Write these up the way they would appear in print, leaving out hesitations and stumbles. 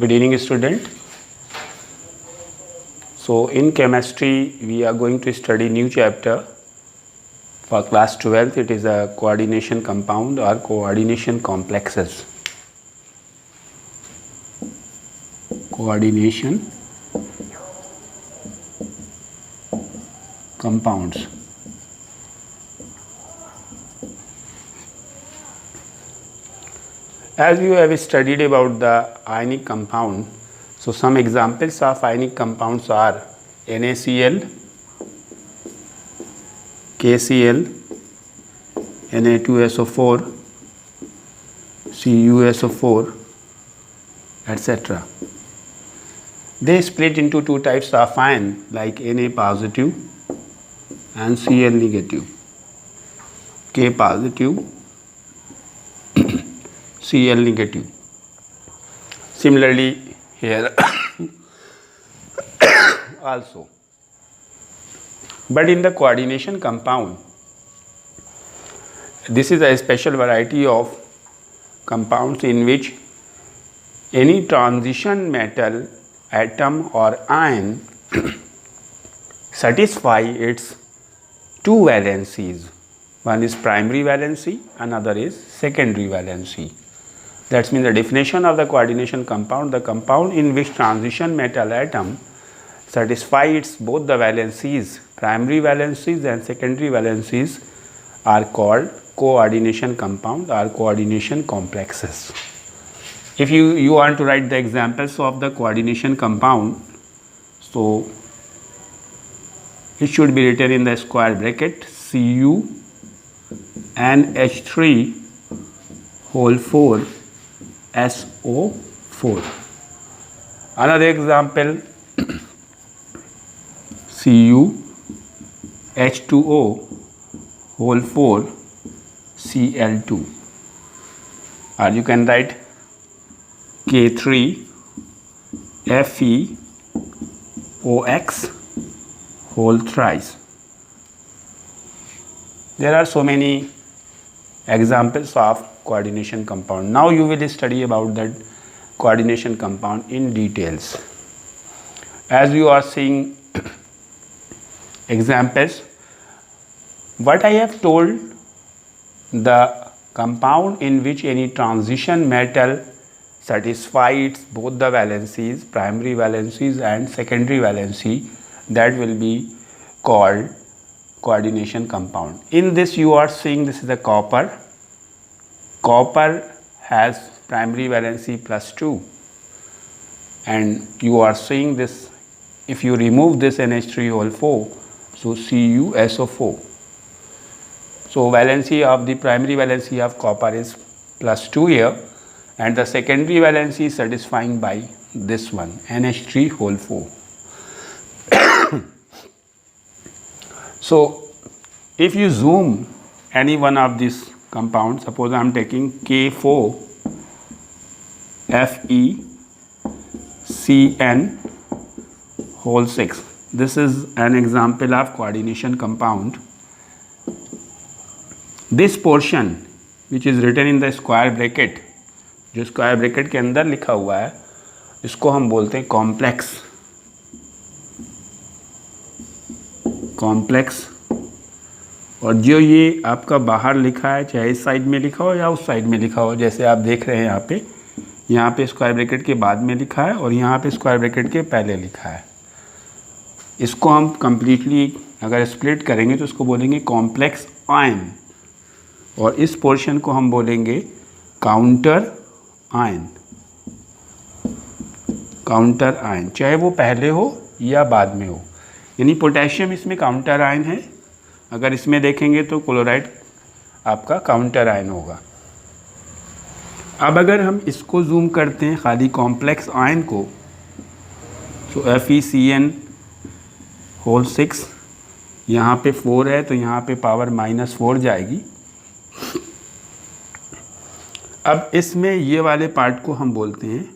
Good evening, student. So in chemistry we are going to study new chapter for class 12th. It is a coordination compound or coordination complexes. Coordination compounds. As you have studied about the ionic compound, so some examples of ionic compounds are NaCl, KCl, Na2SO4, CuSO4, etc. They split into two types of ion like Na positive and Cl negative, K positive, Cl negative. Similarly here also. But in the coordination compound, this is a special variety of compounds in which any transition metal, atom or ion satisfy its two valencies. One is primary valency, another is secondary valency. That means the definition of the coordination compound, the compound in which transition metal atom satisfy its both the valencies, primary valencies and secondary valencies, are called coordination compound or coordination complexes. If you want to write the examples of the coordination compound, so it should be written in the square bracket Cu and H3 whole 4 SO4. Another example Cu H2O whole 4 Cl2, or you can write K3 FeOX whole thrice. There are so many examples of coordination compound. Now you will study about that coordination compound in details. As you are seeing examples, what I have told, the compound in which any transition metal satisfies both the valencies, primary valencies and secondary valency, that will be called coordination compound. In this you are seeing this is a copper. Copper has primary valency +2, and you are seeing this, if you remove this NH3 whole 4, so CuSO4. So valency of the primary valency of copper is +2 here, and the secondary valency is satisfying by this one NH3 whole 4. So if you zoom any one of these compounds, suppose I am taking K4 FeCN whole 6. This is an example of coordination compound. This portion which is written in the square bracket, जो square bracket के अंदर लिखा हुआ है, इसको हम बोलते हैं कॉम्प्लेक्स. और जो ये आपका बाहर लिखा है, चाहे इस साइड में लिखा हो या उस साइड में लिखा हो, जैसे आप देख रहे हैं यहाँ पे स्क्वायर ब्रैकेट के बाद में लिखा है और यहाँ पे स्क्वायर ब्रैकेट के पहले लिखा है. इसको हम कंप्लीटली अगर स्प्लिट करेंगे तो इसको बोलेंगे कॉम्प्लेक्स आयन, और इस पोर्शन को हम बोलेंगे काउंटर आयन. काउंटर आयन चाहे वो पहले हो या बाद में हो, यानी पोटेशियम इसमें काउंटर आयन है. अगर इसमें देखेंगे तो क्लोराइड आपका काउंटर आयन होगा. अब अगर हम इसको जूम करते हैं खाली कॉम्प्लेक्स आयन को, तो FeCN होल 6, यहाँ पे 4 है तो यहाँ पे पावर -4 जाएगी. अब इसमें ये वाले पार्ट को हम बोलते हैं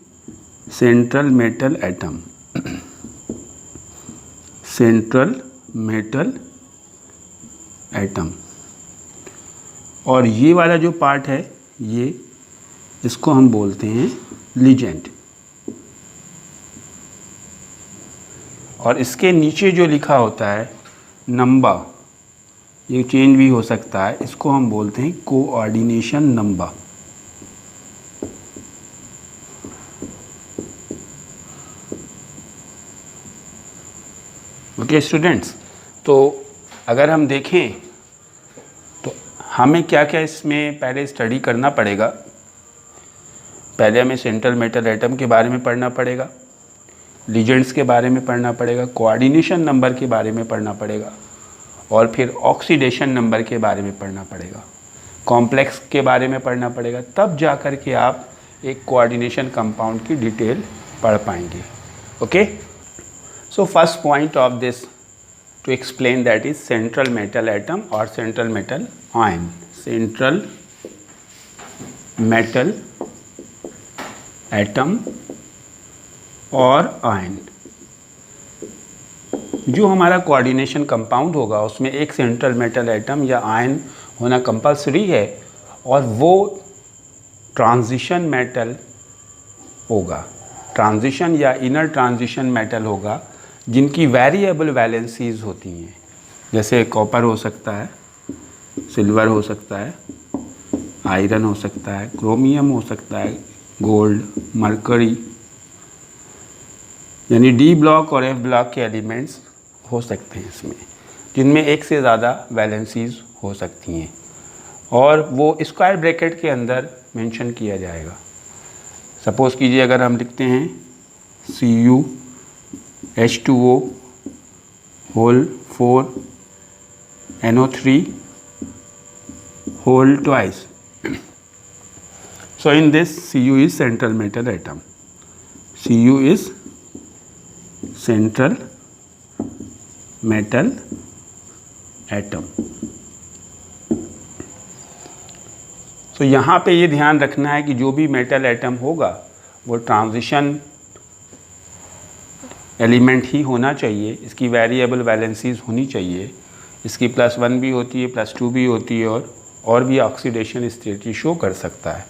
central metal atom. Central metal atom. और ये वाला जो पार्ट है, ये इसको हम बोलते हैं लिगेंड. और इसके नीचे जो लिखा होता है नंबर, ये चेंज भी हो सकता है, इसको हम बोलते हैं कोऑर्डिनेशन नंबर। ओके स्टूडेंट्स, तो अगर हम देखें तो हमें क्या क्या इसमें पहले स्टडी करना पड़ेगा। पहले हमें सेंट्रल मेटल एटम के बारे में पढ़ना पड़ेगा, लीजेंड्स के बारे में पढ़ना पड़ेगा, कोऑर्डिनेशन नंबर के बारे में पढ़ना पड़ेगा, और फिर ऑक्सीडेशन नंबर के बारे में पढ़ना पड़ेगा, कॉम्प्लेक्स के बारे में पढ़ना पड़ेगा। तब जा कर के आप एक कोऑर्डिनेशन कंपाउंड की डिटेल पढ़ पाएंगे। Okay, so first point of this to explain that is central metal atom or central metal ion. Central metal atom और ion, जो हमारा कोऑर्डिनेशन कंपाउंड होगा उसमें एक सेंट्रल मेटल एटम या आयन होना कंपलसरी है, और वो ट्रांजिशन मेटल होगा, ट्रांजिशन या इनर ट्रांजिशन मेटल होगा, जिनकी वेरिएबल वैलेंसीज होती हैं। जैसे कॉपर हो सकता है, सिल्वर हो सकता है, आयरन हो सकता है, क्रोमियम हो सकता है, गोल्ड, मरकरी, यानी डी ब्लॉक और एफ ब्लॉक के एलिमेंट्स हो सकते हैं इसमें, जिनमें एक से ज़्यादा वैलेंसीज हो सकती हैं, और वो स्क्वायर ब्रैकेट के अंदर मेंशन किया जाएगा। सपोज़ कीजिए अगर हम लिखते हैं CuH2O whole 4 NO3 whole twice. So in this Cu is central metal atom. Cu is central metal atom. So यहाँ पे ये ध्यान रखना है कि जो भी मेटल एटम होगा वो ट्रांजिशन एलिमेंट ही होना चाहिए, इसकी वेरिएबल वैलेंसीज होनी चाहिए, इसकी +1 भी होती है, +2 भी होती है, और भी ऑक्सीडेशन स्टेट शो कर सकता है।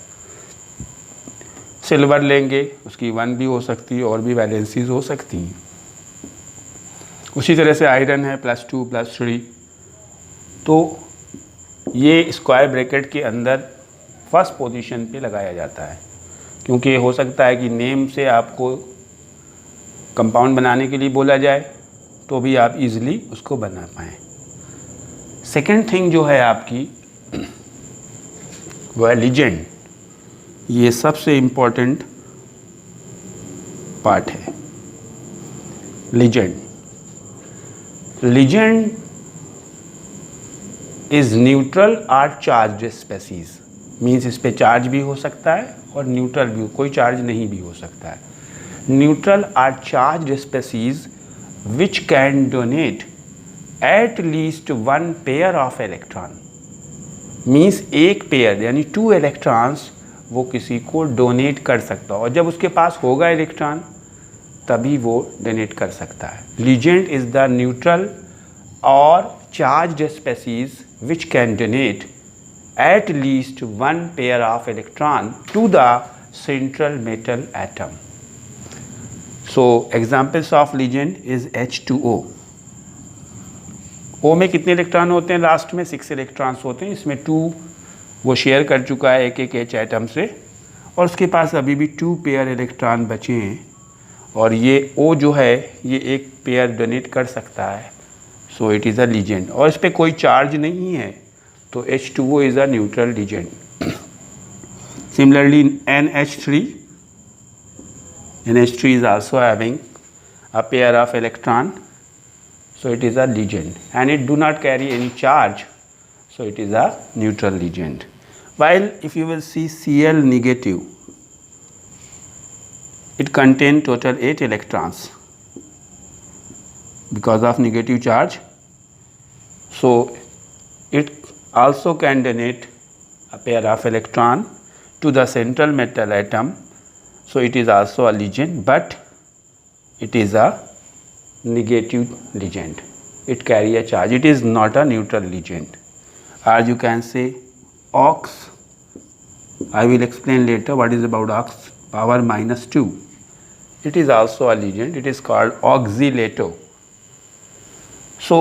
सिल्वर लेंगे, उसकी 1 भी हो सकती है और भी वैलेंसीज हो सकती हैं। उसी तरह से आयरन है +2 +3। तो ये स्क्वायर ब्रैकेट के अंदर फर्स्ट पोजीशन पे लगाया जाता है, क्योंकि हो सकता है कि नेम से आपको कंपाउंड बनाने के लिए बोला जाए तो भी आप इजीली उसको बना पाएँ। सेकेंड थिंग जो है आपकी वो है लीजेंड। ये सबसे इम्पोर्टेंट पार्ट है, लीजेंड। लीजेंड इज न्यूट्रल और चार्ज स्पेसीज, मीन्स इस पे चार्ज भी हो सकता है और न्यूट्रल भी, कोई चार्ज नहीं भी हो सकता है। न्यूट्रल और charge species which can donate at least 1 pair of electron, means एक पेयर यानी 2 इलेक्ट्रॉन्स वो किसी को डोनेट कर सकता है, और जब उसके पास होगा इलेक्ट्रॉन तभी वो डोनेट कर सकता है। लीजेंड इज द न्यूट्रल और charge species which can donate at least 1 pair of electron to the central metal atom. So examples of legend is H2O. O में कितने इलेक्ट्रॉन होते हैं? लास्ट में 6 इलेक्ट्रॉन्स होते हैं, इसमें 2 वो शेयर कर चुका है एक H एटम से, और उसके पास अभी भी 2 पेयर इलेक्ट्रॉन बचे हैं, और ये O जो है ये एक पेयर डोनेट कर सकता है, so it is a legend, और इस पर कोई चार्ज नहीं है, तो H2O is a neutral legend. Similarly, NH3 is also having a pair of electron, so it is a legend, and it do not carry any charge, so it is a neutral legend. While if you will see Cl negative, it contains total 8 electrons because of negative charge, so it also can donate a pair of electron to the central metal atom, so it is also a legend, but it is a negative legend, it carry a charge, it is not a neutral legend. Or you can say ox, I will explain later what is about ox power -2, it is also a legend, it is called oxylato. So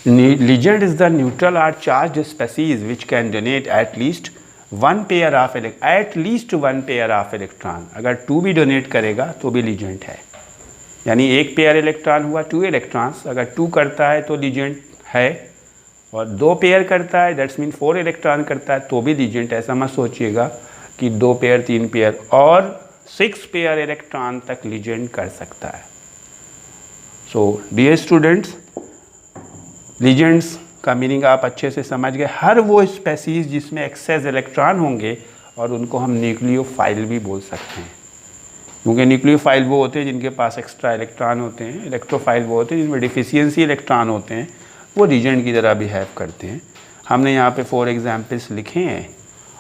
legend is the neutral or charged species which can donate at least one pair of electron. अगर 2 भी donate करेगा तो भी legend है, यानी एक pair electron हुआ 2 electrons, अगर 2 करता है तो लीजेंड है, और 2 पेयर करता है दैट्स मीन 4 इलेक्ट्रॉन करता है तो भी लीजेंड। ऐसा मत सोचिएगा कि 2 पेयर 3 पेयर और 6 पेयर इलेक्ट्रॉन तक लीजेंड कर सकता है। सो डियर स्टूडेंट्स, लीजेंड्स का मीनिंग आप अच्छे से समझ गए। हर वो स्पेसीज जिसमें एक्सेस इलेक्ट्रॉन होंगे और उनको हम न्यूक्लियोफाइल भी बोल सकते हैं, क्योंकि न्यूक्लियोफाइल वो होते हैं जिनके पास एक्स्ट्रा इलेक्ट्रॉन होते हैं, इलेक्ट्रोफाइल वो होते हैं जिनमें डिफिशियंसी इलेक्ट्रॉन होते हैं, वो लीजेंड की तरह बिहेव करते हैं। हमने यहाँ पे 4 एग्जाम्पल्स लिखे हैं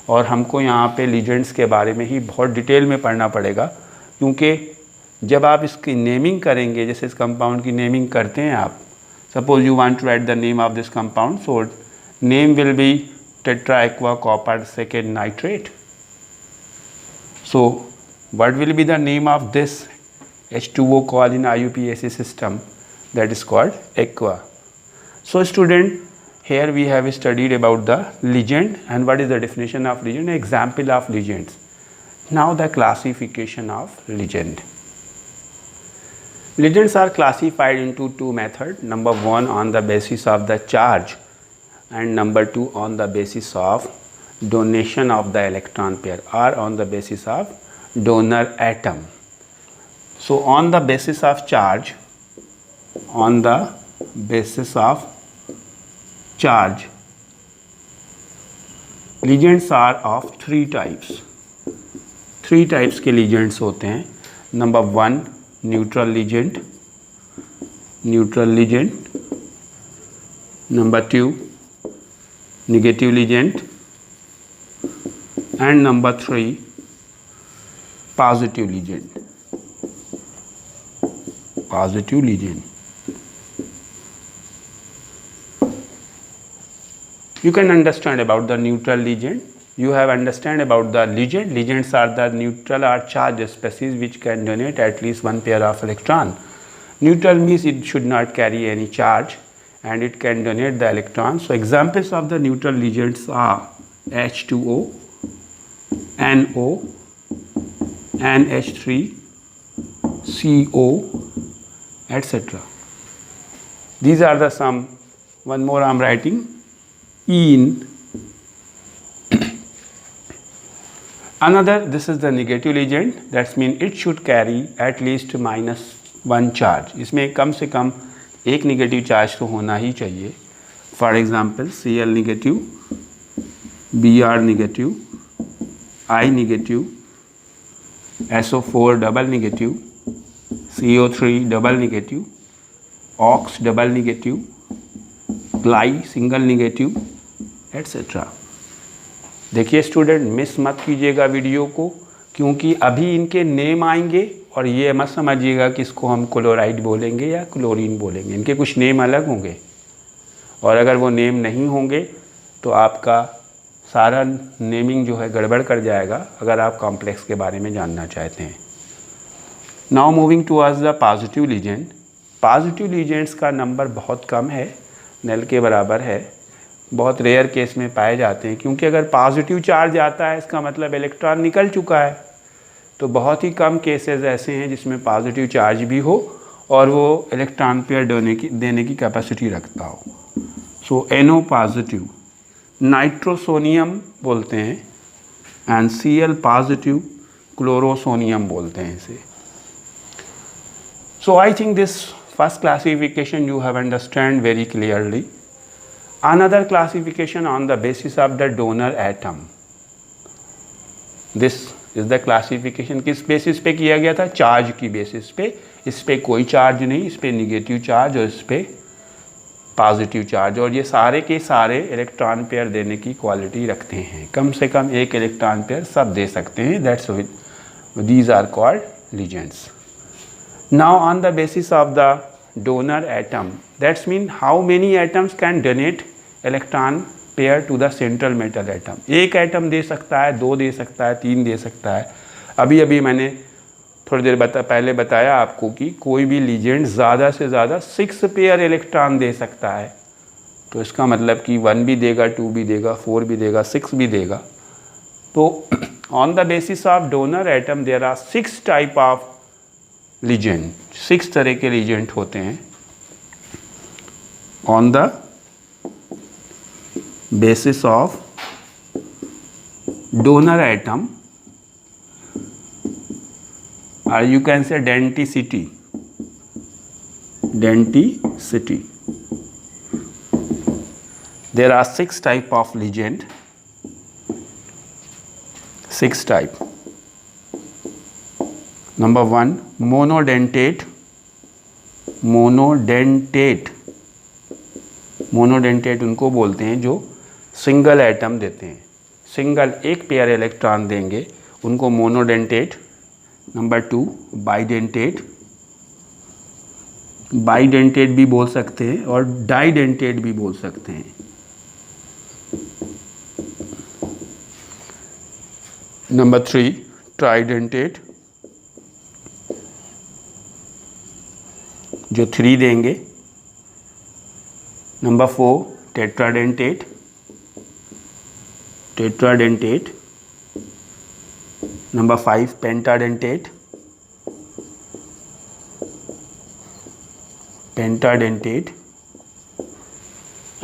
और हमको यहाँ पे लीजेंड्स के बारे में ही बहुत डिटेल में पढ़ना पड़ेगा, क्योंकि जब आप इसकी नेमिंग करेंगे, जैसे इस कंपाउंड की नेमिंग करते हैं आप, suppose you want to write the name of this compound, so name will be tetra aqua copper second nitrate. So what will be the name of this H2O called in IUPAC system? That is called aqua. So student, here we have studied about the legend and what is the definition of legend, example of legends. Now the classification of legend. Legends are classified into 2 methods. Number 1 on the basis of the charge and number 2 on the basis of donation of the electron pair or on the basis of donor atom. So on the basis of charge, legends are of 3 types. 3 types के legends होते हैं. Number 1 neutral legend, number 2 negative legend, and number 3 positive legend. You can understand about the neutral legend. You have understand about the legend. Legends are the neutral or charged species which can donate at least one pair of electron. Neutral means it should not carry any charge and it can donate the electrons. So examples of the neutral legends are H2O, NO, NH3, CO, etc. These are the some. One more I am writing. In another, this is the negative legend. That means it should carry at least -1 charge. इसमें कम से कम एक negative charge तो होना ही चाहिए. For example Cl negative, Br negative, I negative, SO4 double negative, CO3 double negative, ox double negative, gly single negative, etcetera. देखिए student, miss मत कीजिएगा वीडियो को, क्योंकि अभी इनके नेम आएंगे और ये मत समझिएगा कि इसको हम क्लोराइड बोलेंगे या क्लोरीन बोलेंगे. इनके कुछ नेम अलग होंगे और अगर वो नेम नहीं होंगे तो आपका सारा नेमिंग जो है गड़बड़ कर जाएगा अगर आप कॉम्प्लेक्स के बारे में जानना चाहते हैं. Now moving towards the positive legend. Positive legends का नंबर बहुत कम है, नल के बराबर है, बहुत रेयर केस में पाए जाते हैं, क्योंकि अगर पॉजिटिव चार्ज आता है इसका मतलब इलेक्ट्रॉन निकल चुका है. तो बहुत ही कम केसेस ऐसे हैं जिसमें पॉजिटिव चार्ज भी हो और वो इलेक्ट्रॉन पेयर देने की कैपेसिटी रखता हो. सो NO पॉजिटिव, नाइट्रोसोनियम बोलते हैं, एंड Cl पॉजिटिव, क्लोरोसोनियम बोलते हैं इसे. So I think this first classification you have understand very clearly. Another classification on the basis of the donor atom. This is the classification किस basis पे किया गया था? चार्ज की बेसिस पे. इस पे कोई चार्ज नहीं, इस पे निगेटिव चार्ज और इस पे पॉजिटिव चार्ज, और ये सारे के सारे इलेक्ट्रॉन पेयर देने की क्वालिटी रखते हैं. कम से कम एक इलेक्ट्रॉन पेयर सब दे सकते हैं. That's these are called ligands. Now on the basis of the donor atom, that's mean how many atoms can donate electron pair to the central metal atom. एक एटम दे सकता है, 2 दे सकता है, 3 दे सकता है. अभी अभी मैंने थोड़ी देर पहले बताया आपको कि कोई भी लिगेंड ज़्यादा से ज़्यादा 6 पेयर इलेक्ट्रॉन दे सकता है। तो इसका मतलब कि 1 भी देगा, 2 भी देगा, 4 भी देगा, 6 भी देगा। तो on the basis of donor atom there are 6 type of ligand, 6 तरह के लिगेंड होते हैं। ऑन द बेसिस ऑफ donor atom, or you can say denticity. There are 6 type of ligand, 6 type. Number 1, monodentate. Monodentate उनको बोलते हैं जो सिंगल एटम देते हैं, सिंगल एक पेयर इलेक्ट्रॉन देंगे, उनको मोनोडेंटेट। नंबर 2, बाइडेंटेट भी बोल सकते हैं और डाइडेंटेट भी बोल सकते हैं। नंबर 3, ट्राइडेंटेट, जो 3 देंगे। Number 4, tetradentate. Number 5, pentadentate.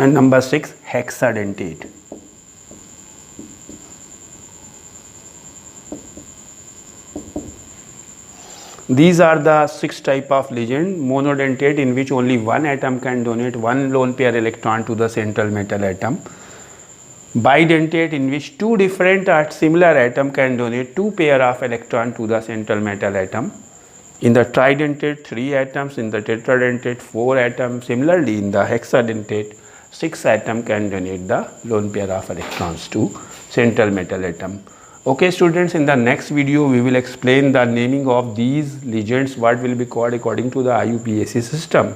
And number 6, hexadentate. These are the 6 type of ligand. Monodentate, in which only one atom can donate one lone pair electron to the central metal atom. Bidentate, in which 2 different or similar atom can donate 2 pair of electron to the central metal atom. In the tridentate, 3 atoms. In the tetradentate, 4 atoms. Similarly, in the hexadentate, 6 atom can donate the lone pair of electrons to central metal atom. Okay students, in the next video we will explain the naming of these ligands, what will be called according to the IUPAC system,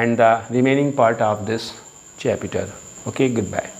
and the remaining part of this chapter. Okay, goodbye.